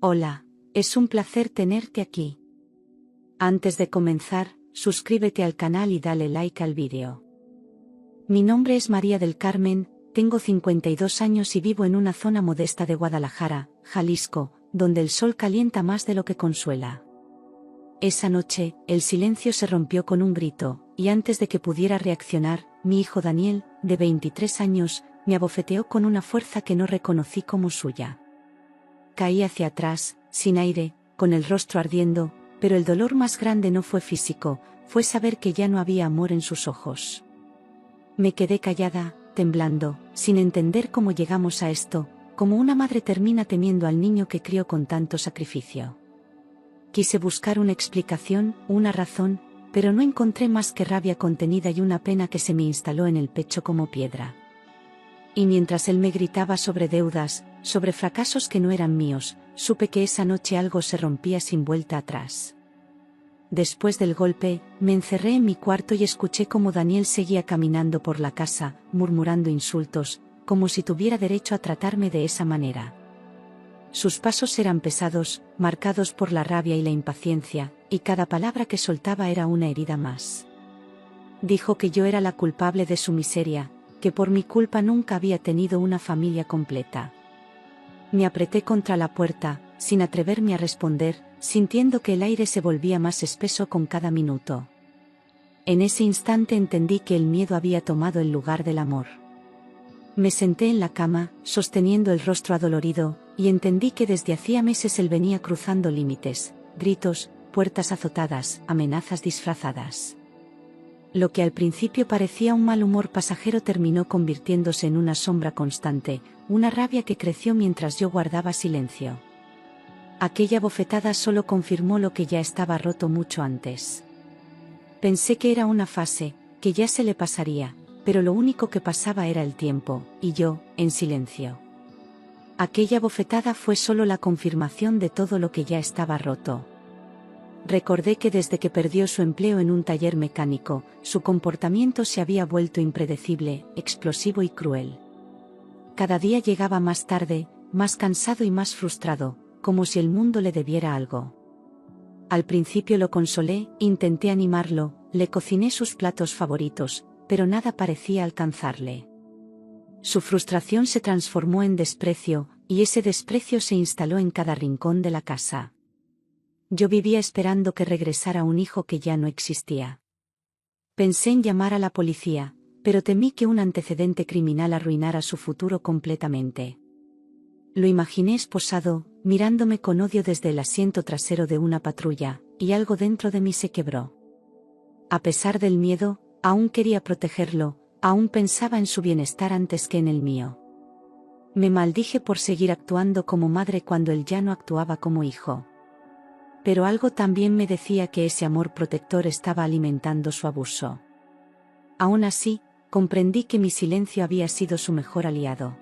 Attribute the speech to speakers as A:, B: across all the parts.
A: Hola, es un placer tenerte aquí. Antes de comenzar, suscríbete al canal y dale like al vídeo. Mi nombre es María del Carmen, tengo 52 años y vivo en una zona modesta de Guadalajara, Jalisco, donde el sol calienta más de lo que consuela. Esa noche, el silencio se rompió con un grito, y antes de que pudiera reaccionar, mi hijo Daniel, de 23 años, me abofeteó con una fuerza que no reconocí como suya. Caí hacia atrás, sin aire, con el rostro ardiendo, pero el dolor más grande no fue físico, fue saber que ya no había amor en sus ojos. Me quedé callada, temblando, sin entender cómo llegamos a esto, como una madre termina temiendo al niño que crió con tanto sacrificio. Quise buscar una explicación, una razón, pero no encontré más que rabia contenida y una pena que se me instaló en el pecho como piedra. Y mientras él me gritaba sobre deudas, sobre fracasos que no eran míos, supe que esa noche algo se rompía sin vuelta atrás. Después del golpe, me encerré en mi cuarto y escuché cómo Daniel seguía caminando por la casa, murmurando insultos, como si tuviera derecho a tratarme de esa manera. Sus pasos eran pesados, marcados por la rabia y la impaciencia, y cada palabra que soltaba era una herida más. Dijo que yo era la culpable de su miseria, que por mi culpa nunca había tenido una familia completa. Me apreté contra la puerta, sin atreverme a responder, sintiendo que el aire se volvía más espeso con cada minuto. En ese instante entendí que el miedo había tomado el lugar del amor. Me senté en la cama, sosteniendo el rostro adolorido, y entendí que desde hacía meses él venía cruzando límites, gritos, puertas azotadas, amenazas disfrazadas. Lo que al principio parecía un mal humor pasajero terminó convirtiéndose en una sombra constante, una rabia que creció mientras yo guardaba silencio. Aquella bofetada solo confirmó lo que ya estaba roto mucho antes. Pensé que era una fase, que ya se le pasaría, pero lo único que pasaba era el tiempo, y yo, en silencio. Aquella bofetada fue solo la confirmación de todo lo que ya estaba roto. Recordé que desde que perdió su empleo en un taller mecánico, su comportamiento se había vuelto impredecible, explosivo y cruel. Cada día llegaba más tarde, más cansado y más frustrado, como si el mundo le debiera algo. Al principio lo consolé, intenté animarlo, le cociné sus platos favoritos, pero nada parecía alcanzarle. Su frustración se transformó en desprecio, y ese desprecio se instaló en cada rincón de la casa. Yo vivía esperando que regresara un hijo que ya no existía. Pensé en llamar a la policía, pero temí que un antecedente criminal arruinara su futuro completamente. Lo imaginé esposado, mirándome con odio desde el asiento trasero de una patrulla, y algo dentro de mí se quebró. A pesar del miedo, aún quería protegerlo, aún pensaba en su bienestar antes que en el mío. Me maldije por seguir actuando como madre cuando él ya no actuaba como hijo. Pero algo también me decía que ese amor protector estaba alimentando su abuso. Aún así, comprendí que mi silencio había sido su mejor aliado.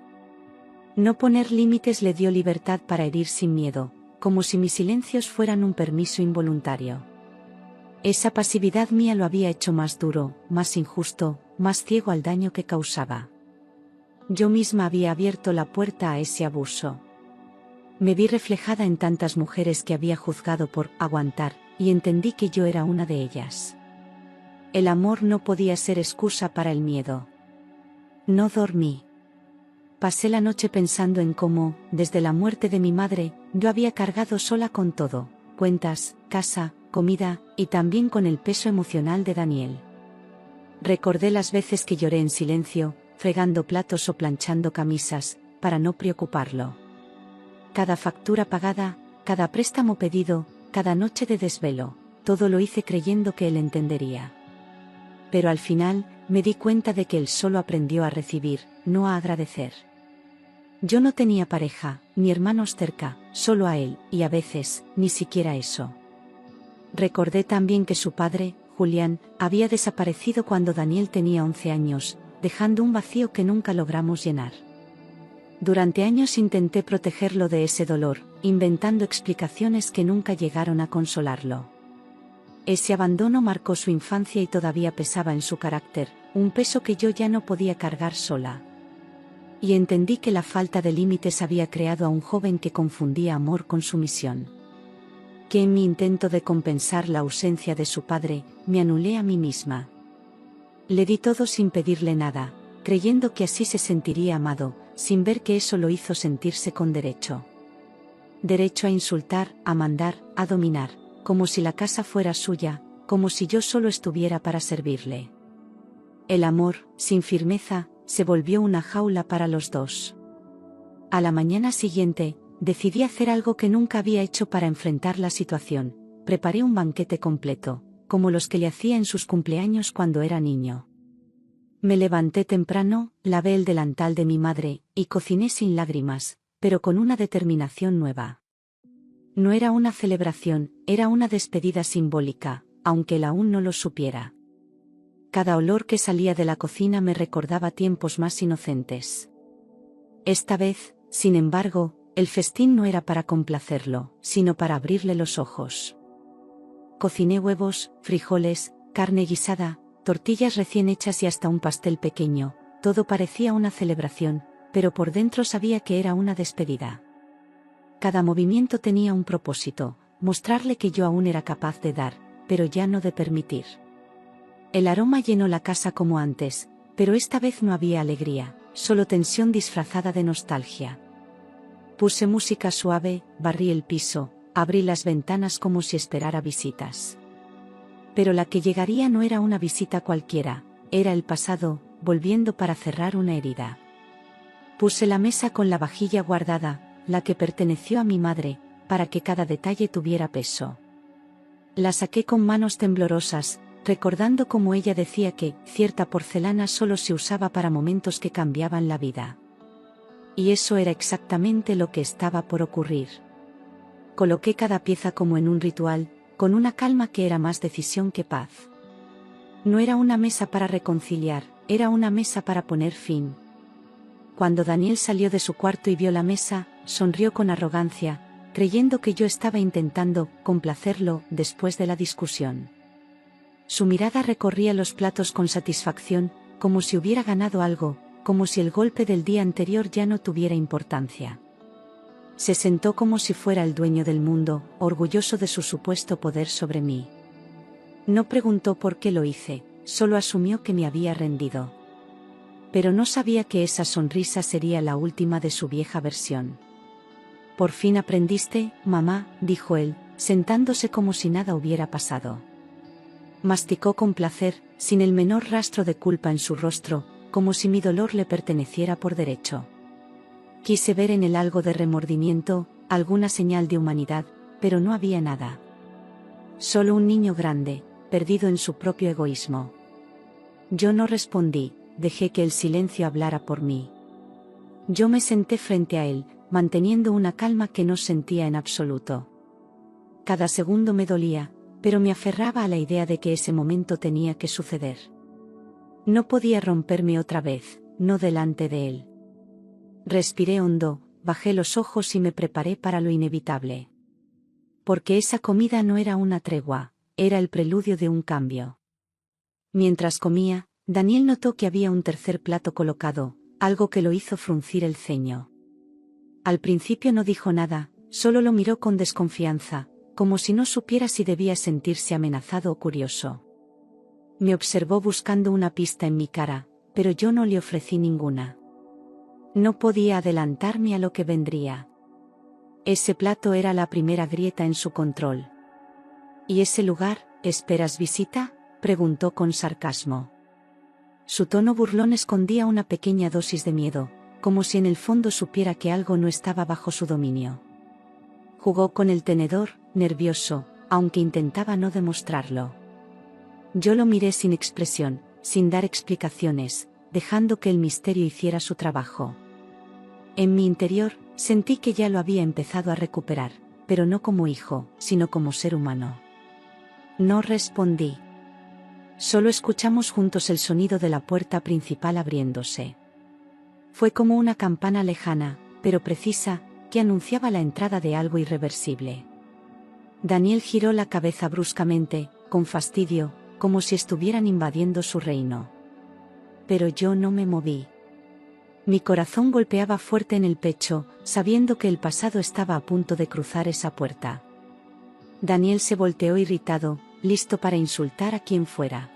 A: No poner límites le dio libertad para herir sin miedo, como si mis silencios fueran un permiso involuntario. Esa pasividad mía lo había hecho más duro, más injusto, más ciego al daño que causaba. Yo misma había abierto la puerta a ese abuso. Me vi reflejada en tantas mujeres que había juzgado por aguantar, y entendí que yo era una de ellas. El amor no podía ser excusa para el miedo. No dormí. Pasé la noche pensando en cómo, desde la muerte de mi madre, yo había cargado sola con todo, cuentas, casa, comida, y también con el peso emocional de Daniel. Recordé las veces que lloré en silencio, fregando platos o planchando camisas, para no preocuparlo. Cada factura pagada, cada préstamo pedido, cada noche de desvelo, todo lo hice creyendo que él entendería. Pero al final, me di cuenta de que él solo aprendió a recibir, no a agradecer. Yo no tenía pareja, ni hermanos cerca, solo a él, y a veces, ni siquiera eso. Recordé también que su padre, Julián, había desaparecido cuando Daniel tenía 11 años, dejando un vacío que nunca logramos llenar. Durante años intenté protegerlo de ese dolor, inventando explicaciones que nunca llegaron a consolarlo. Ese abandono marcó su infancia y todavía pesaba en su carácter, un peso que yo ya no podía cargar sola. Y entendí que la falta de límites había creado a un joven que confundía amor con sumisión. Que en mi intento de compensar la ausencia de su padre, me anulé a mí misma. Le di todo sin pedirle nada, creyendo que así se sentiría amado, sin ver que eso lo hizo sentirse con derecho. Derecho a insultar, a mandar, a dominar, como si la casa fuera suya, como si yo solo estuviera para servirle. El amor, sin firmeza, se volvió una jaula para los dos. A la mañana siguiente, decidí hacer algo que nunca había hecho para enfrentar la situación. Preparé un banquete completo, como los que le hacía en sus cumpleaños cuando era niño. Me levanté temprano, lavé el delantal de mi madre, y cociné sin lágrimas, pero con una determinación nueva. No era una celebración, era una despedida simbólica, aunque él aún no lo supiera. Cada olor que salía de la cocina me recordaba tiempos más inocentes. Esta vez, sin embargo, el festín no era para complacerlo, sino para abrirle los ojos. Cociné huevos, frijoles, carne guisada, tortillas recién hechas y hasta un pastel pequeño. Todo parecía una celebración, pero por dentro sabía que era una despedida. Cada movimiento tenía un propósito, mostrarle que yo aún era capaz de dar, pero ya no de permitir. El aroma llenó la casa como antes, pero esta vez no había alegría, solo tensión disfrazada de nostalgia. Puse música suave, barrí el piso, abrí las ventanas como si esperara visitas. Pero la que llegaría no era una visita cualquiera, era el pasado, volviendo para cerrar una herida. Puse la mesa con la vajilla guardada, la que perteneció a mi madre, para que cada detalle tuviera peso. La saqué con manos temblorosas, recordando cómo ella decía que cierta porcelana solo se usaba para momentos que cambiaban la vida. Y eso era exactamente lo que estaba por ocurrir. Coloqué cada pieza como en un ritual, con una calma que era más decisión que paz. No era una mesa para reconciliar, era una mesa para poner fin. Cuando Daniel salió de su cuarto y vio la mesa, sonrió con arrogancia, creyendo que yo estaba intentando complacerlo después de la discusión. Su mirada recorría los platos con satisfacción, como si hubiera ganado algo, como si el golpe del día anterior ya no tuviera importancia. Se sentó como si fuera el dueño del mundo, orgulloso de su supuesto poder sobre mí. No preguntó por qué lo hice, solo asumió que me había rendido. Pero no sabía que esa sonrisa sería la última de su vieja versión. «Por fin aprendiste, mamá», dijo él, sentándose como si nada hubiera pasado. Masticó con placer, sin el menor rastro de culpa en su rostro, como si mi dolor le perteneciera por derecho. Quise ver en él algo de remordimiento, alguna señal de humanidad, pero no había nada. Solo un niño grande, perdido en su propio egoísmo. Yo no respondí, dejé que el silencio hablara por mí. Yo me senté frente a él, manteniendo una calma que no sentía en absoluto. Cada segundo me dolía, pero me aferraba a la idea de que ese momento tenía que suceder. No podía romperme otra vez, no delante de él. Respiré hondo, bajé los ojos y me preparé para lo inevitable. Porque esa comida no era una tregua, era el preludio de un cambio. Mientras comía, Daniel notó que había un tercer plato colocado, algo que lo hizo fruncir el ceño. Al principio no dijo nada, solo lo miró con desconfianza, como si no supiera si debía sentirse amenazado o curioso. Me observó buscando una pista en mi cara, pero yo no le ofrecí ninguna. No podía adelantarme a lo que vendría. Ese plato era la primera grieta en su control. ¿Y ese lugar, esperas visita?, preguntó con sarcasmo. Su tono burlón escondía una pequeña dosis de miedo, como si en el fondo supiera que algo no estaba bajo su dominio. Jugó con el tenedor, nervioso, aunque intentaba no demostrarlo. Yo lo miré sin expresión, sin dar explicaciones, dejando que el misterio hiciera su trabajo. En mi interior, sentí que ya lo había empezado a recuperar, pero no como hijo, sino como ser humano. No respondí. Solo escuchamos juntos el sonido de la puerta principal abriéndose. Fue como una campana lejana, pero precisa, que anunciaba la entrada de algo irreversible. Daniel giró la cabeza bruscamente, con fastidio, como si estuvieran invadiendo su reino. Pero yo no me moví. Mi corazón golpeaba fuerte en el pecho, sabiendo que el pasado estaba a punto de cruzar esa puerta. Daniel se volteó irritado, listo para insultar a quien fuera.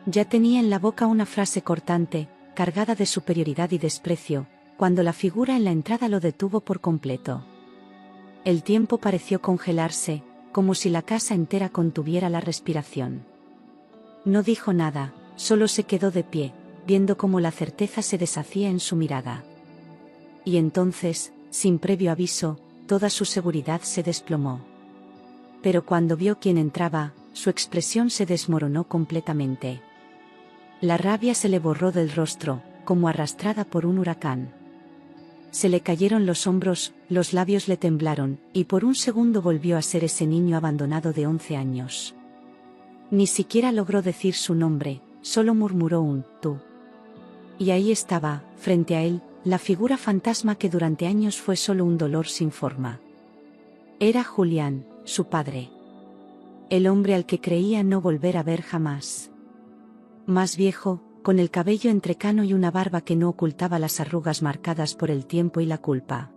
A: Ya tenía en la boca una frase cortante, cargada de superioridad y desprecio, cuando la figura en la entrada lo detuvo por completo. El tiempo pareció congelarse, como si la casa entera contuviera la respiración. No dijo nada, solo se quedó de pie, viendo cómo la certeza se deshacía en su mirada. Y entonces, sin previo aviso, toda su seguridad se desplomó. Pero cuando vio quién entraba, su expresión se desmoronó completamente. La rabia se le borró del rostro, como arrastrada por un huracán. Se le cayeron los hombros, los labios le temblaron, y por un segundo volvió a ser ese niño abandonado de 11 años. Ni siquiera logró decir su nombre, solo murmuró un «tú». Y ahí estaba, frente a él, la figura fantasma que durante años fue solo un dolor sin forma. Era Julián, su padre. El hombre al que creía no volver a ver jamás. Más viejo, con el cabello entrecano y una barba que no ocultaba las arrugas marcadas por el tiempo y la culpa.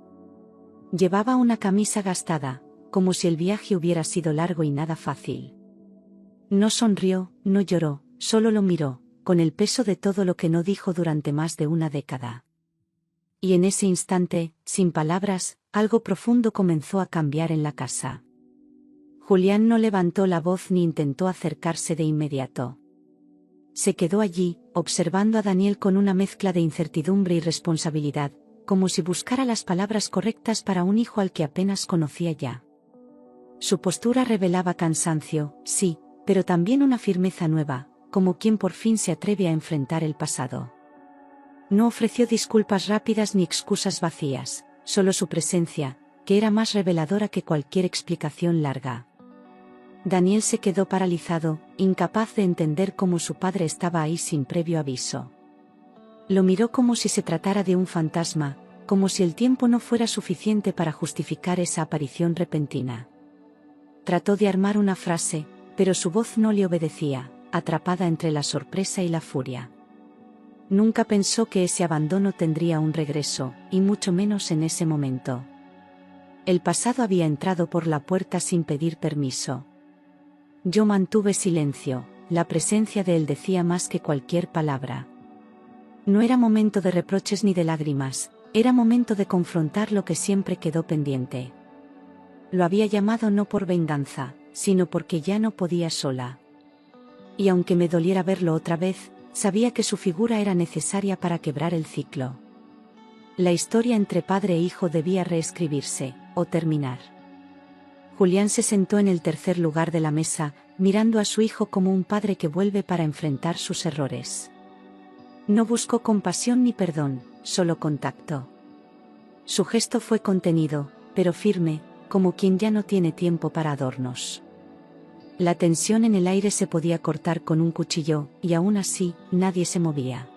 A: Llevaba una camisa gastada, como si el viaje hubiera sido largo y nada fácil. No sonrió, no lloró, solo lo miró, con el peso de todo lo que no dijo durante más de una década. Y en ese instante, sin palabras, algo profundo comenzó a cambiar en la casa. Julián no levantó la voz ni intentó acercarse de inmediato. Se quedó allí, observando a Daniel con una mezcla de incertidumbre y responsabilidad, como si buscara las palabras correctas para un hijo al que apenas conocía ya. Su postura revelaba cansancio, sí, pero también una firmeza nueva, como quien por fin se atreve a enfrentar el pasado. No ofreció disculpas rápidas ni excusas vacías, solo su presencia, que era más reveladora que cualquier explicación larga. Daniel se quedó paralizado, incapaz de entender cómo su padre estaba ahí sin previo aviso. Lo miró como si se tratara de un fantasma, como si el tiempo no fuera suficiente para justificar esa aparición repentina. Trató de armar una frase, pero su voz no le obedecía, atrapada entre la sorpresa y la furia. Nunca pensó que ese abandono tendría un regreso, y mucho menos en ese momento. El pasado había entrado por la puerta sin pedir permiso. Yo mantuve silencio, la presencia de él decía más que cualquier palabra. No era momento de reproches ni de lágrimas, era momento de confrontar lo que siempre quedó pendiente. Lo había llamado no por venganza, sino porque ya no podía sola. Y aunque me doliera verlo otra vez, sabía que su figura era necesaria para quebrar el ciclo. La historia entre padre e hijo debía reescribirse, o terminar. Julián se sentó en el tercer lugar de la mesa, mirando a su hijo como un padre que vuelve para enfrentar sus errores. No buscó compasión ni perdón, solo contacto. Su gesto fue contenido, pero firme, como quien ya no tiene tiempo para adornos. La tensión en el aire se podía cortar con un cuchillo, y aún así, nadie se movía.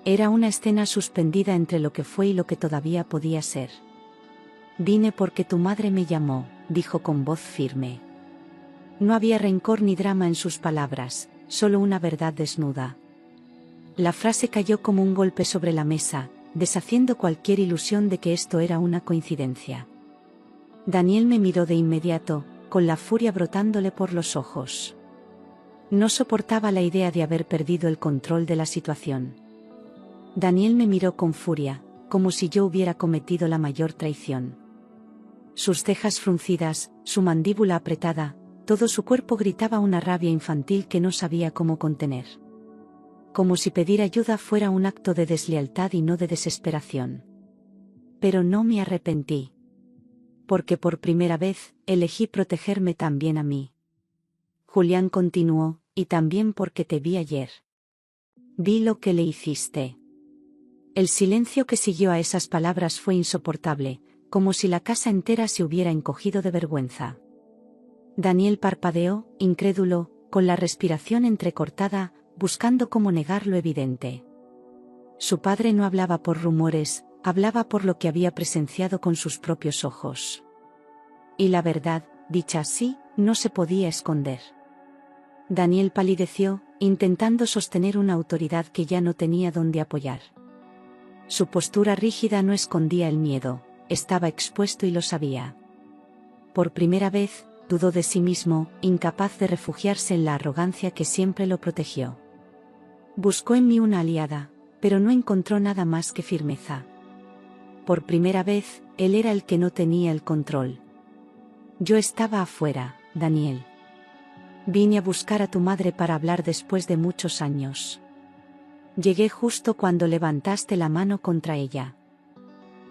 A: Era una escena suspendida entre lo que fue y lo que todavía podía ser. «Vine porque tu madre me llamó», dijo con voz firme. No había rencor ni drama en sus palabras, solo una verdad desnuda. La frase cayó como un golpe sobre la mesa, deshaciendo cualquier ilusión de que esto era una coincidencia. Daniel me miró de inmediato, con la furia brotándole por los ojos. No soportaba la idea de haber perdido el control de la situación. Daniel me miró con furia, como si yo hubiera cometido la mayor traición. Sus cejas fruncidas, su mandíbula apretada, todo su cuerpo gritaba una rabia infantil que no sabía cómo contener. Como si pedir ayuda fuera un acto de deslealtad y no de desesperación. Pero no me arrepentí. Porque por primera vez, elegí protegerme también a mí. Julián continuó, y también porque te vi ayer. Vi lo que le hiciste. El silencio que siguió a esas palabras fue insoportable, como si la casa entera se hubiera encogido de vergüenza. Daniel parpadeó, incrédulo, con la respiración entrecortada, buscando cómo negar lo evidente. Su padre no hablaba por rumores, hablaba por lo que había presenciado con sus propios ojos. Y la verdad, dicha así, no se podía esconder. Daniel palideció, intentando sostener una autoridad que ya no tenía dónde apoyar. Su postura rígida no escondía el miedo, estaba expuesto y lo sabía. Por primera vez, dudó de sí mismo, incapaz de refugiarse en la arrogancia que siempre lo protegió. Buscó en mí una aliada, pero no encontró nada más que firmeza. Por primera vez, él era el que no tenía el control. Yo estaba afuera, Daniel. Vine a buscar a tu madre para hablar después de muchos años. Llegué justo cuando levantaste la mano contra ella.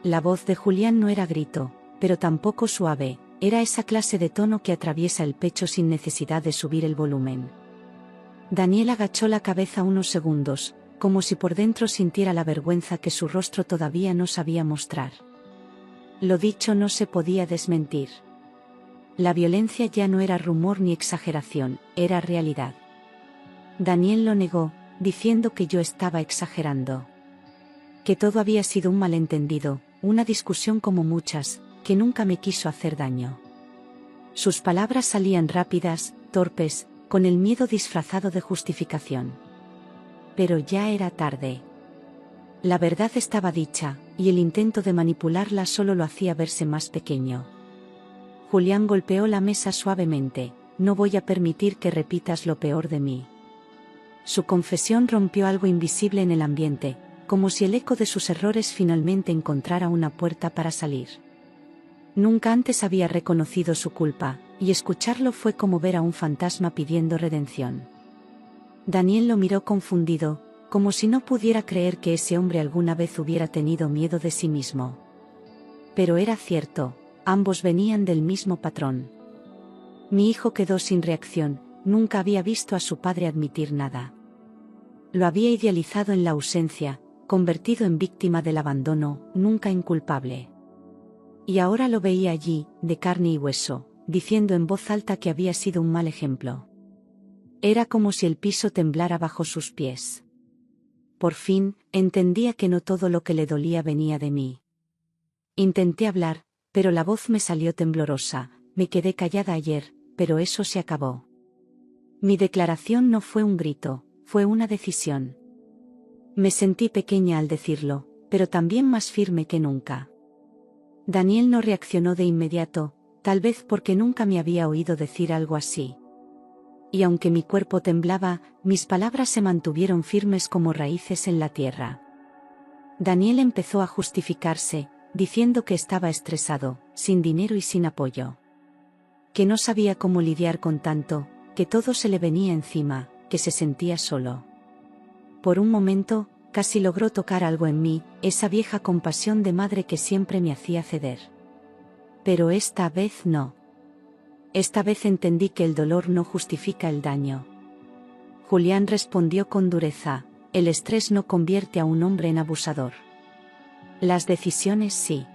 A: La voz de Julián no era grito, pero tampoco suave, era esa clase de tono que atraviesa el pecho sin necesidad de subir el volumen. Daniel agachó la cabeza unos segundos, como si por dentro sintiera la vergüenza que su rostro todavía no sabía mostrar. Lo dicho no se podía desmentir. La violencia ya no era rumor ni exageración, era realidad. Daniel lo negó, diciendo que yo estaba exagerando. Que todo había sido un malentendido, una discusión como muchas, que nunca me quiso hacer daño. Sus palabras salían rápidas, torpes, con el miedo disfrazado de justificación. Pero ya era tarde. La verdad estaba dicha, y el intento de manipularla solo lo hacía verse más pequeño. Julián golpeó la mesa suavemente. No voy a permitir que repitas lo peor de mí. Su confesión rompió algo invisible en el ambiente, como si el eco de sus errores finalmente encontrara una puerta para salir. Nunca antes había reconocido su culpa, y escucharlo fue como ver a un fantasma pidiendo redención. Daniel lo miró confundido, como si no pudiera creer que ese hombre alguna vez hubiera tenido miedo de sí mismo. Pero era cierto, ambos venían del mismo patrón. Mi hijo quedó sin reacción, nunca había visto a su padre admitir nada. Lo había idealizado en la ausencia, convertido en víctima del abandono, nunca en culpable. Y ahora lo veía allí, de carne y hueso, diciendo en voz alta que había sido un mal ejemplo. Era como si el piso temblara bajo sus pies. Por fin, entendía que no todo lo que le dolía venía de mí. Intenté hablar, pero la voz me salió temblorosa. Me quedé callada ayer, pero eso se acabó. Mi declaración no fue un grito, fue una decisión. Me sentí pequeña al decirlo, pero también más firme que nunca. Daniel no reaccionó de inmediato, tal vez porque nunca me había oído decir algo así. Y aunque mi cuerpo temblaba, mis palabras se mantuvieron firmes como raíces en la tierra. Daniel empezó a justificarse, diciendo que estaba estresado, sin dinero y sin apoyo. Que no sabía cómo lidiar con tanto, que todo se le venía encima, que se sentía solo. Por un momento, casi logró tocar algo en mí, esa vieja compasión de madre que siempre me hacía ceder. Pero esta vez no. Esta vez entendí que el dolor no justifica el daño. Julián respondió con dureza: el estrés no convierte a un hombre en abusador. Las decisiones sí.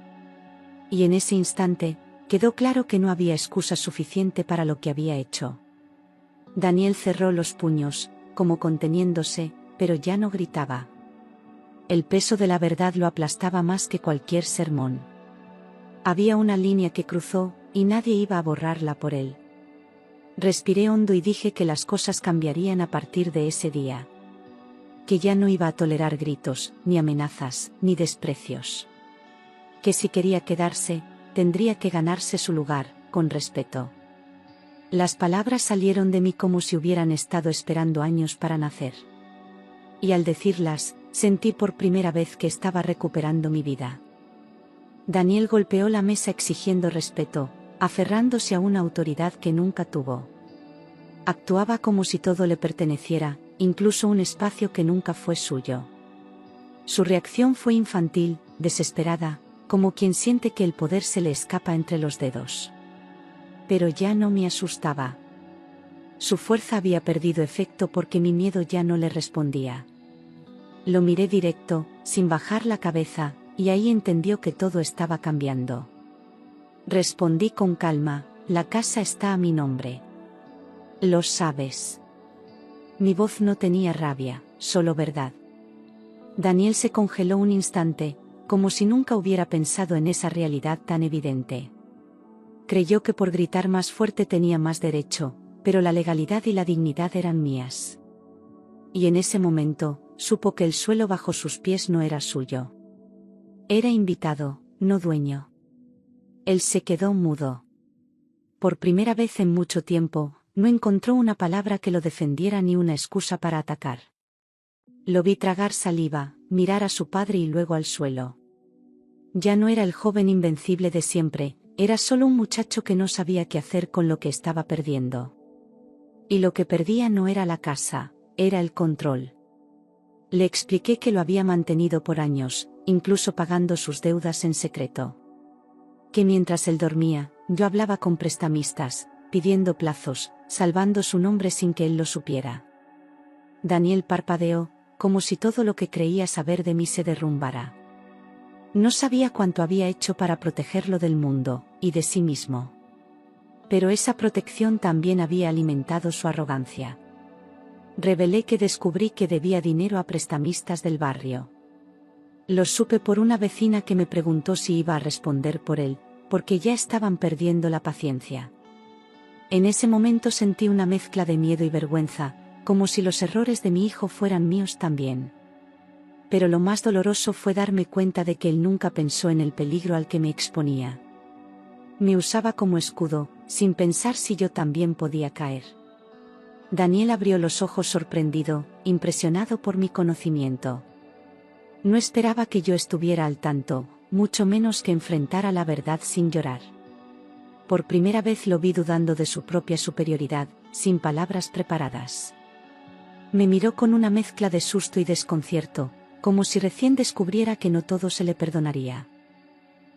A: Y en ese instante, quedó claro que no había excusa suficiente para lo que había hecho. Daniel cerró los puños, como conteniéndose, pero ya no gritaba. El peso de la verdad lo aplastaba más que cualquier sermón. Había una línea que cruzó, y nadie iba a borrarla por él. Respiré hondo y dije que las cosas cambiarían a partir de ese día. Que ya no iba a tolerar gritos, ni amenazas, ni desprecios. Que si quería quedarse, tendría que ganarse su lugar, con respeto. Las palabras salieron de mí como si hubieran estado esperando años para nacer. Y al decirlas, sentí por primera vez que estaba recuperando mi vida. Daniel golpeó la mesa exigiendo respeto, aferrándose a una autoridad que nunca tuvo. Actuaba como si todo le perteneciera, incluso un espacio que nunca fue suyo. Su reacción fue infantil, desesperada, como quien siente que el poder se le escapa entre los dedos. Pero ya no me asustaba. Su fuerza había perdido efecto porque mi miedo ya no le respondía. Lo miré directo, sin bajar la cabeza, y ahí entendió que todo estaba cambiando. Respondí con calma: la casa está a mi nombre. Lo sabes. Mi voz no tenía rabia, solo verdad. Daniel se congeló un instante, como si nunca hubiera pensado en esa realidad tan evidente. Creyó que por gritar más fuerte tenía más derecho, pero la legalidad y la dignidad eran mías. Y en ese momento, supo que el suelo bajo sus pies no era suyo. Era invitado, no dueño. Él se quedó mudo. Por primera vez en mucho tiempo, no encontró una palabra que lo defendiera ni una excusa para atacar. Lo vi tragar saliva, mirar a su padre y luego al suelo. Ya no era el joven invencible de siempre, era solo un muchacho que no sabía qué hacer con lo que estaba perdiendo. Y lo que perdía no era la casa, era el control. Le expliqué que lo había mantenido por años, incluso pagando sus deudas en secreto. Que mientras él dormía, yo hablaba con prestamistas, pidiendo plazos, salvando su nombre sin que él lo supiera. Daniel parpadeó, como si todo lo que creía saber de mí se derrumbara. No sabía cuánto había hecho para protegerlo del mundo, y de sí mismo. Pero esa protección también había alimentado su arrogancia. Revelé que descubrí que debía dinero a prestamistas del barrio. Lo supe por una vecina que me preguntó si iba a responder por él, porque ya estaban perdiendo la paciencia. En ese momento sentí una mezcla de miedo y vergüenza, como si los errores de mi hijo fueran míos también. Pero lo más doloroso fue darme cuenta de que él nunca pensó en el peligro al que me exponía. Me usaba como escudo, sin pensar si yo también podía caer. Daniel abrió los ojos sorprendido, impresionado por mi conocimiento. No esperaba que yo estuviera al tanto, mucho menos que enfrentara la verdad sin llorar. Por primera vez lo vi dudando de su propia superioridad, sin palabras preparadas. Me miró con una mezcla de susto y desconcierto, como si recién descubriera que no todo se le perdonaría.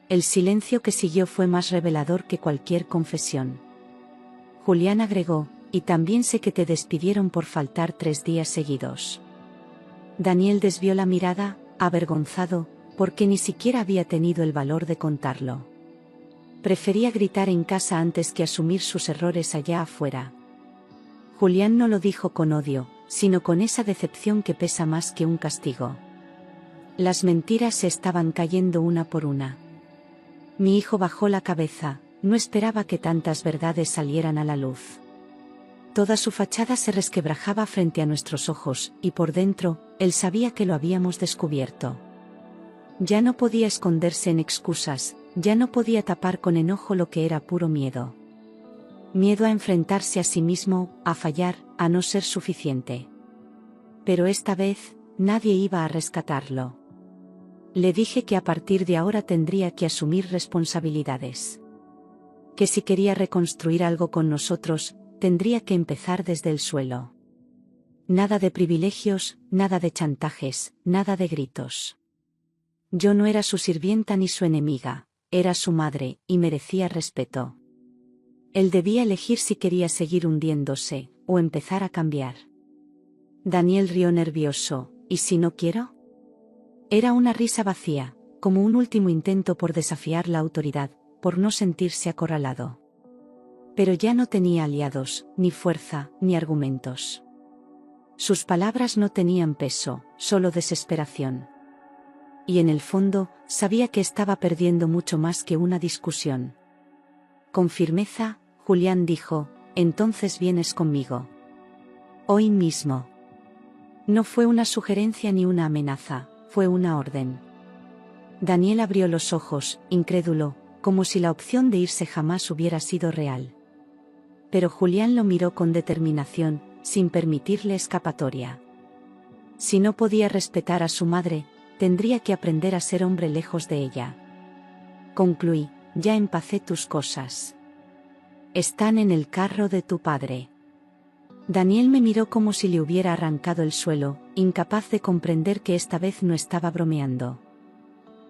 A: El silencio que siguió fue más revelador que cualquier confesión. Julián agregó, y también sé que te despidieron por faltar 3 días seguidos. Daniel desvió la mirada, avergonzado, porque ni siquiera había tenido el valor de contarlo. Prefería gritar en casa antes que asumir sus errores allá afuera. Julián no lo dijo con odio, sino con esa decepción que pesa más que un castigo. Las mentiras se estaban cayendo una por una. Mi hijo bajó la cabeza, no esperaba que tantas verdades salieran a la luz. Toda su fachada se resquebrajaba frente a nuestros ojos, y por dentro, él sabía que lo habíamos descubierto. Ya no podía esconderse en excusas, ya no podía tapar con enojo lo que era puro miedo. Miedo a enfrentarse a sí mismo, a fallar, a no ser suficiente. Pero esta vez, nadie iba a rescatarlo. Le dije que a partir de ahora tendría que asumir responsabilidades. Que si quería reconstruir algo con nosotros, tendría que empezar desde el suelo. Nada de privilegios, nada de chantajes, nada de gritos. Yo no era su sirvienta ni su enemiga, era su madre, y merecía respeto. Él debía elegir si quería seguir hundiéndose, o empezar a cambiar. Daniel rió nervioso, ¿y si no quiero? Era una risa vacía, como un último intento por desafiar la autoridad, por no sentirse acorralado. Pero ya no tenía aliados, ni fuerza, ni argumentos. Sus palabras no tenían peso, solo desesperación. Y en el fondo, sabía que estaba perdiendo mucho más que una discusión. Con firmeza, Julián dijo, entonces vienes conmigo. Hoy mismo. No fue una sugerencia ni una amenaza, fue una orden. Daniel abrió los ojos, incrédulo, como si la opción de irse jamás hubiera sido real. Pero Julián lo miró con determinación, sin permitirle escapatoria. Si no podía respetar a su madre, tendría que aprender a ser hombre lejos de ella. Concluí, ya empacé tus cosas. Están en el carro de tu padre. Daniel me miró como si le hubiera arrancado el suelo, incapaz de comprender que esta vez no estaba bromeando.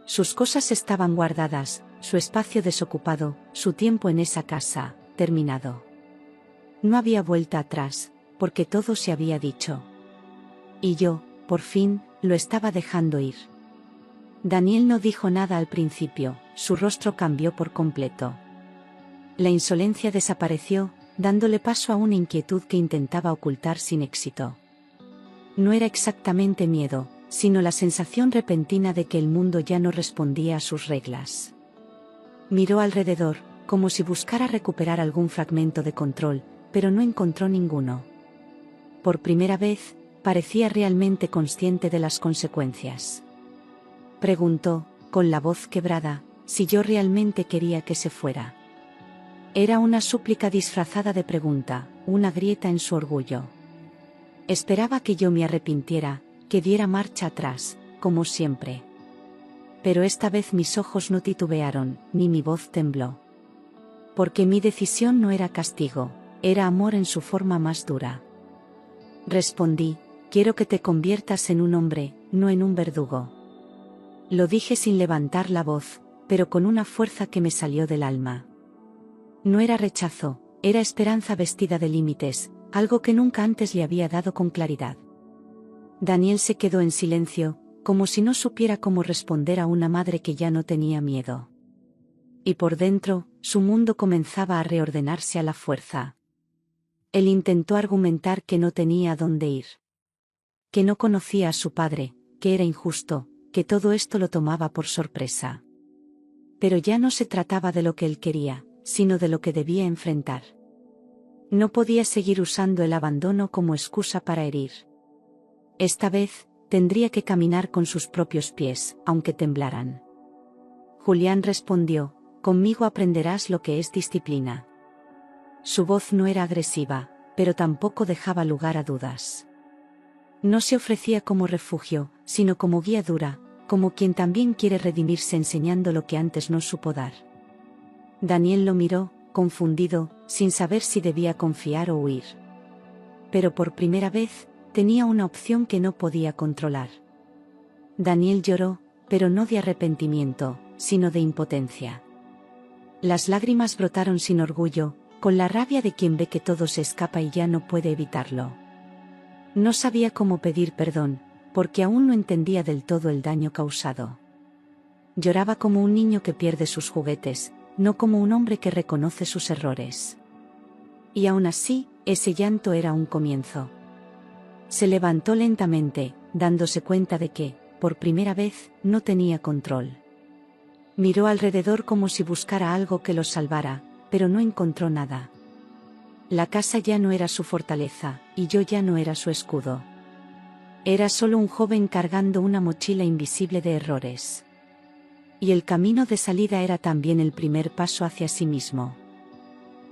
A: Sus cosas estaban guardadas, su espacio desocupado, su tiempo en esa casa, terminado. No había vuelta atrás, porque todo se había dicho. Y yo, por fin, lo estaba dejando ir. Daniel no dijo nada al principio, su rostro cambió por completo. La insolencia desapareció, dándole paso a una inquietud que intentaba ocultar sin éxito. No era exactamente miedo, sino la sensación repentina de que el mundo ya no respondía a sus reglas. Miró alrededor, como si buscara recuperar algún fragmento de control, pero no encontró ninguno. Por primera vez, parecía realmente consciente de las consecuencias. Preguntó, con la voz quebrada, si yo realmente quería que se fuera. Era una súplica disfrazada de pregunta, una grieta en su orgullo. Esperaba que yo me arrepintiera, que diera marcha atrás, como siempre. Pero esta vez mis ojos no titubearon, ni mi voz tembló. Porque mi decisión no era castigo, era amor en su forma más dura. Respondí, quiero que te conviertas en un hombre, no en un verdugo. Lo dije sin levantar la voz, pero con una fuerza que me salió del alma. No era rechazo, era esperanza vestida de límites, algo que nunca antes le había dado con claridad. Daniel se quedó en silencio, como si no supiera cómo responder a una madre que ya no tenía miedo. Y por dentro, su mundo comenzaba a reordenarse a la fuerza. Él intentó argumentar que no tenía a dónde ir. Que no conocía a su padre, que era injusto, que todo esto lo tomaba por sorpresa. Pero ya no se trataba de lo que él quería, sino de lo que debía enfrentar. No podía seguir usando el abandono como excusa para herir. Esta vez, tendría que caminar con sus propios pies, aunque temblaran. Julián respondió, conmigo aprenderás lo que es disciplina. Su voz no era agresiva, pero tampoco dejaba lugar a dudas. No se ofrecía como refugio, sino como guía dura, como quien también quiere redimirse enseñando lo que antes no supo dar. Daniel lo miró, confundido, sin saber si debía confiar o huir. Pero por primera vez, tenía una opción que no podía controlar. Daniel lloró, pero no de arrepentimiento, sino de impotencia. Las lágrimas brotaron sin orgullo, con la rabia de quien ve que todo se escapa y ya no puede evitarlo. No sabía cómo pedir perdón, porque aún no entendía del todo el daño causado. Lloraba como un niño que pierde sus juguetes, no como un hombre que reconoce sus errores. Y aún así, ese llanto era un comienzo. Se levantó lentamente, dándose cuenta de que, por primera vez, no tenía control. Miró alrededor como si buscara algo que los salvara, pero no encontró nada. La casa ya no era su fortaleza, y yo ya no era su escudo. Era solo un joven cargando una mochila invisible de errores. Y el camino de salida era también el primer paso hacia sí mismo.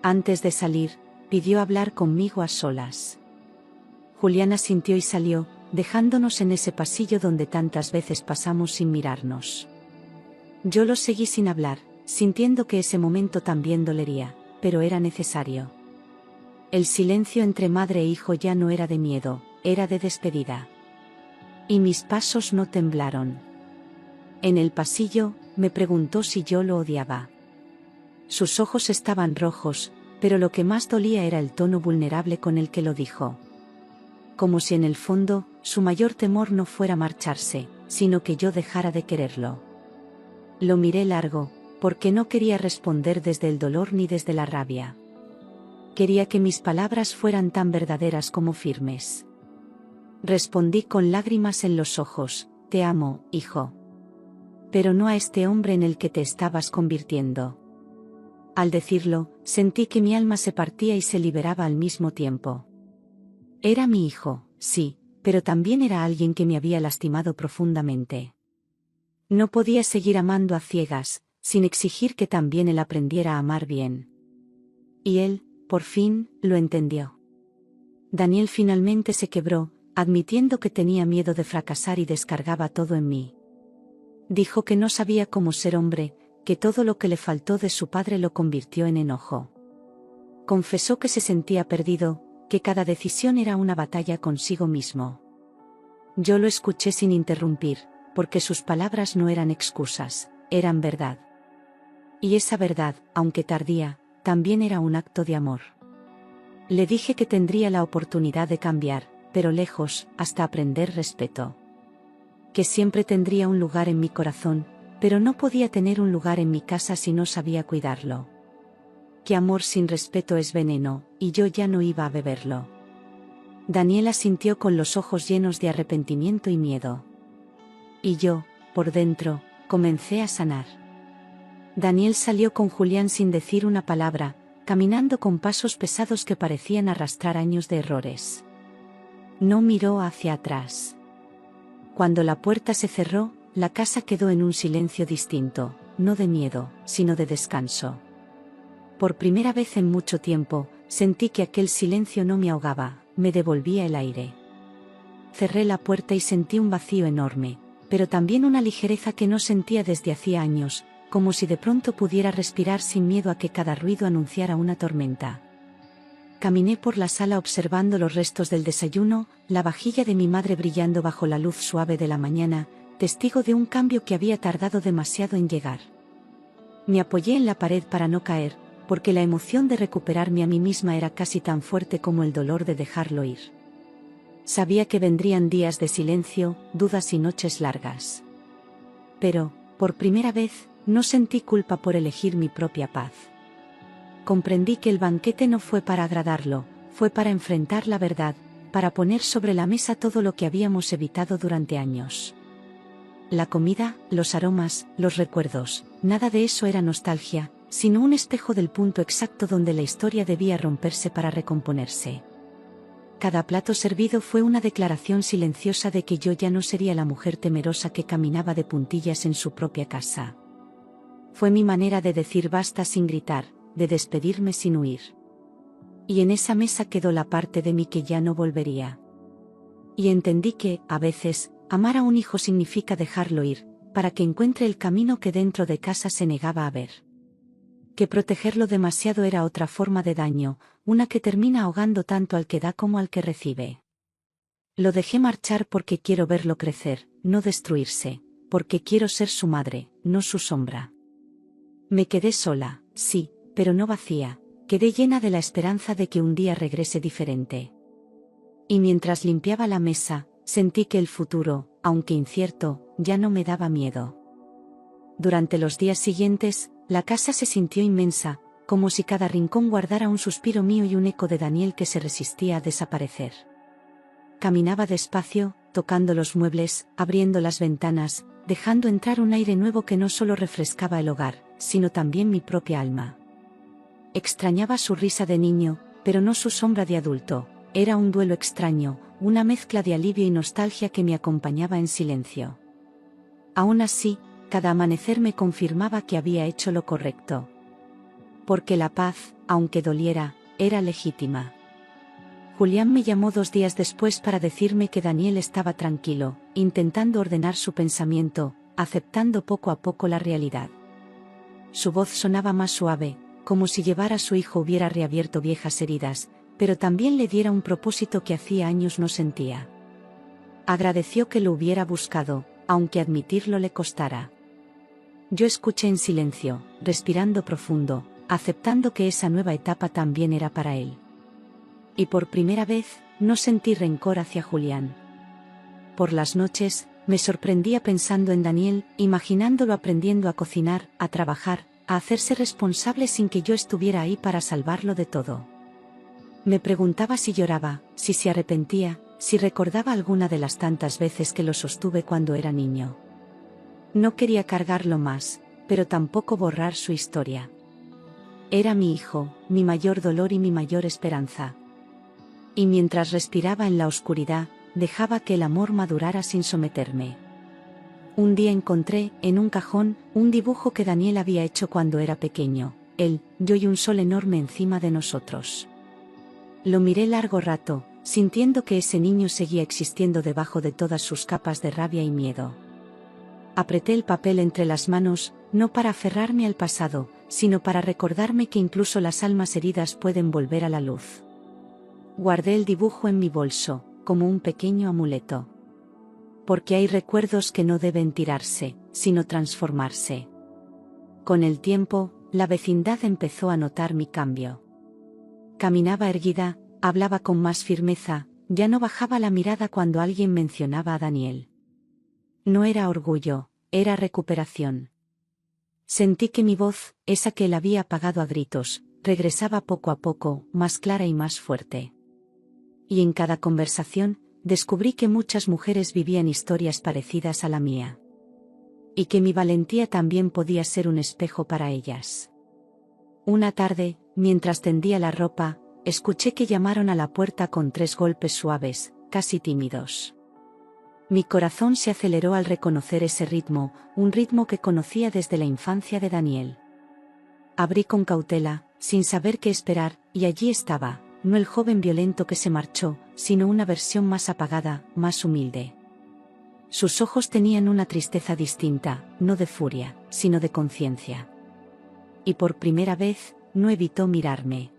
A: Antes de salir, pidió hablar conmigo a solas. Julián asintió y salió, dejándonos en ese pasillo donde tantas veces pasamos sin mirarnos. Yo lo seguí sin hablar, sintiendo que ese momento también dolería, pero era necesario. El silencio entre madre e hijo ya no era de miedo, era de despedida. Y mis pasos no temblaron. En el pasillo, me preguntó si yo lo odiaba. Sus ojos estaban rojos, pero lo que más dolía era el tono vulnerable con el que lo dijo. Como si en el fondo, su mayor temor no fuera marcharse, sino que yo dejara de quererlo. Lo miré largo, porque no quería responder desde el dolor ni desde la rabia. Quería que mis palabras fueran tan verdaderas como firmes. Respondí con lágrimas en los ojos, te amo, hijo. Pero no a este hombre en el que te estabas convirtiendo. Al decirlo, sentí que mi alma se partía y se liberaba al mismo tiempo. Era mi hijo, sí, pero también era alguien que me había lastimado profundamente. No podía seguir amando a ciegas, sin exigir que también él aprendiera a amar bien. Y él, por fin, lo entendió. Daniel finalmente se quebró, admitiendo que tenía miedo de fracasar y descargaba todo en mí. Dijo que no sabía cómo ser hombre, que todo lo que le faltó de su padre lo convirtió en enojo. Confesó que se sentía perdido, que cada decisión era una batalla consigo mismo. Yo lo escuché sin interrumpir, porque sus palabras no eran excusas, eran verdad. Y esa verdad, aunque tardía, también era un acto de amor. Le dije que tendría la oportunidad de cambiar, pero lejos, hasta aprender respeto. Que siempre tendría un lugar en mi corazón, pero no podía tener un lugar en mi casa si no sabía cuidarlo. Que amor sin respeto es veneno, y yo ya no iba a beberlo. Daniel asintió con los ojos llenos de arrepentimiento y miedo. Y yo, por dentro, comencé a sanar. Daniel salió con Julián sin decir una palabra, caminando con pasos pesados que parecían arrastrar años de errores. No miró hacia atrás. Cuando la puerta se cerró, la casa quedó en un silencio distinto, no de miedo, sino de descanso. Por primera vez en mucho tiempo, sentí que aquel silencio no me ahogaba, me devolvía el aire. Cerré la puerta y sentí un vacío enorme, pero también una ligereza que no sentía desde hacía años, como si de pronto pudiera respirar sin miedo a que cada ruido anunciara una tormenta. Caminé por la sala observando los restos del desayuno, la vajilla de mi madre brillando bajo la luz suave de la mañana, testigo de un cambio que había tardado demasiado en llegar. Me apoyé en la pared para no caer, porque la emoción de recuperarme a mí misma era casi tan fuerte como el dolor de dejarlo ir. Sabía que vendrían días de silencio, dudas y noches largas. Pero, por primera vez, no sentí culpa por elegir mi propia paz. Comprendí que el banquete no fue para agradarlo, fue para enfrentar la verdad, para poner sobre la mesa todo lo que habíamos evitado durante años. La comida, los aromas, los recuerdos, nada de eso era nostalgia, sino un espejo del punto exacto donde la historia debía romperse para recomponerse. Cada plato servido fue una declaración silenciosa de que yo ya no sería la mujer temerosa que caminaba de puntillas en su propia casa. Fue mi manera de decir basta sin gritar, de despedirme sin huir. Y en esa mesa quedó la parte de mí que ya no volvería. Y entendí que, a veces, amar a un hijo significa dejarlo ir, para que encuentre el camino que dentro de casa se negaba a ver. Que protegerlo demasiado era otra forma de daño, una que termina ahogando tanto al que da como al que recibe. Lo dejé marchar porque quiero verlo crecer, no destruirse, porque quiero ser su madre, no su sombra. Me quedé sola, sí, pero no vacía, quedé llena de la esperanza de que un día regrese diferente. Y mientras limpiaba la mesa, sentí que el futuro, aunque incierto, ya no me daba miedo. Durante los días siguientes, la casa se sintió inmensa, como si cada rincón guardara un suspiro mío y un eco de Daniel que se resistía a desaparecer. Caminaba despacio, tocando los muebles, abriendo las ventanas, dejando entrar un aire nuevo que no solo refrescaba el hogar, sino también mi propia alma. Extrañaba su risa de niño, pero no su sombra de adulto, era un duelo extraño, una mezcla de alivio y nostalgia que me acompañaba en silencio. Aún así, cada amanecer me confirmaba que había hecho lo correcto. Porque la paz, aunque doliera, era legítima. Julián me llamó 2 días después para decirme que Daniel estaba tranquilo, intentando ordenar su pensamiento, aceptando poco a poco la realidad. Su voz sonaba más suave, como si llevar a su hijo hubiera reabierto viejas heridas, pero también le diera un propósito que hacía años no sentía. Agradeció que lo hubiera buscado, aunque admitirlo le costara. Yo escuché en silencio, respirando profundo, aceptando que esa nueva etapa también era para él. Y por primera vez, no sentí rencor hacia Julián. Por las noches, me sorprendía pensando en Daniel, imaginándolo aprendiendo a cocinar, a trabajar, a hacerse responsable sin que yo estuviera ahí para salvarlo de todo. Me preguntaba si lloraba, si se arrepentía, si recordaba alguna de las tantas veces que lo sostuve cuando era niño. No quería cargarlo más, pero tampoco borrar su historia. Era mi hijo, mi mayor dolor y mi mayor esperanza. Y mientras respiraba en la oscuridad, dejaba que el amor madurara sin someterme. Un día encontré, en un cajón, un dibujo que Daniel había hecho cuando era pequeño, él, yo y un sol enorme encima de nosotros. Lo miré largo rato, sintiendo que ese niño seguía existiendo debajo de todas sus capas de rabia y miedo. Apreté el papel entre las manos, no para aferrarme al pasado, sino para recordarme que incluso las almas heridas pueden volver a la luz. Guardé el dibujo en mi bolso, como un pequeño amuleto. Porque hay recuerdos que no deben tirarse, sino transformarse. Con el tiempo, la vecindad empezó a notar mi cambio. Caminaba erguida, hablaba con más firmeza, ya no bajaba la mirada cuando alguien mencionaba a Daniel. No era orgullo, era recuperación. Sentí que mi voz, esa que él había apagado a gritos, regresaba poco a poco, más clara y más fuerte. Y en cada conversación, descubrí que muchas mujeres vivían historias parecidas a la mía. Y que mi valentía también podía ser un espejo para ellas. Una tarde, mientras tendía la ropa, escuché que llamaron a la puerta con 3 golpes suaves, casi tímidos. Mi corazón se aceleró al reconocer ese ritmo, un ritmo que conocía desde la infancia de Daniel. Abrí con cautela, sin saber qué esperar, y allí estaba, no el joven violento que se marchó, sino una versión más apagada, más humilde. Sus ojos tenían una tristeza distinta, no de furia, sino de conciencia. Y por primera vez, no evitó mirarme.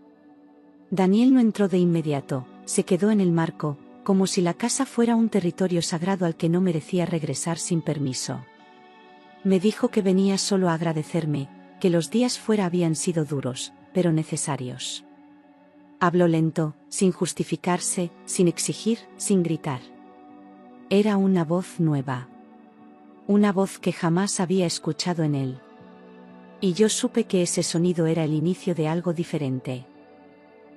A: Daniel no entró de inmediato, se quedó en el marco, como si la casa fuera un territorio sagrado al que no merecía regresar sin permiso. Me dijo que venía solo a agradecerme, que los días fuera habían sido duros, pero necesarios. Habló lento, sin justificarse, sin exigir, sin gritar. Era una voz nueva. Una voz que jamás había escuchado en él. Y yo supe que ese sonido era el inicio de algo diferente.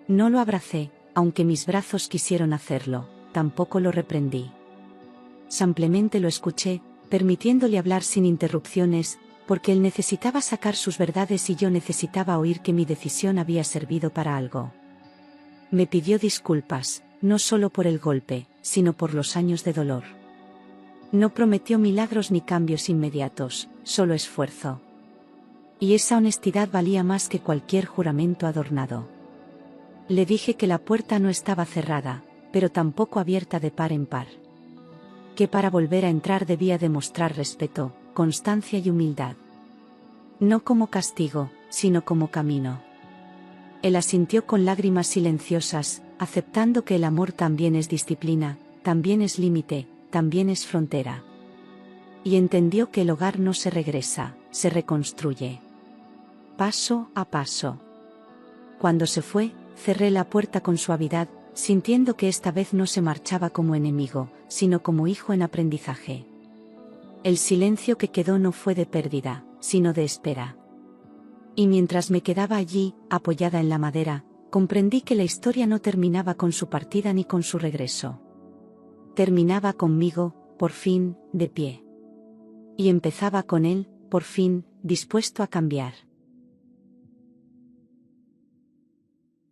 A: No lo abracé, aunque mis brazos quisieron hacerlo, tampoco lo reprendí. Simplemente lo escuché, permitiéndole hablar sin interrupciones, porque él necesitaba sacar sus verdades y yo necesitaba oír que mi decisión había servido para algo. Me pidió disculpas, no solo por el golpe, sino por los años de dolor. No prometió milagros ni cambios inmediatos, solo esfuerzo. Y esa honestidad valía más que cualquier juramento adornado. Le dije que la puerta no estaba cerrada, pero tampoco abierta de par en par. Que para volver a entrar debía demostrar respeto, constancia y humildad. No como castigo, sino como camino. Él asintió con lágrimas silenciosas, aceptando que el amor también es disciplina, también es límite, también es frontera. Y entendió que el hogar no se regresa, se reconstruye. Paso a paso. Cuando se fue, cerré la puerta con suavidad, sintiendo que esta vez no se marchaba como enemigo, sino como hijo en aprendizaje. El silencio que quedó no fue de pérdida, sino de espera. Y mientras me quedaba allí, apoyada en la madera, comprendí que la historia no terminaba con su partida ni con su regreso. Terminaba conmigo, por fin, de pie. Y empezaba con él, por fin, dispuesto a cambiar.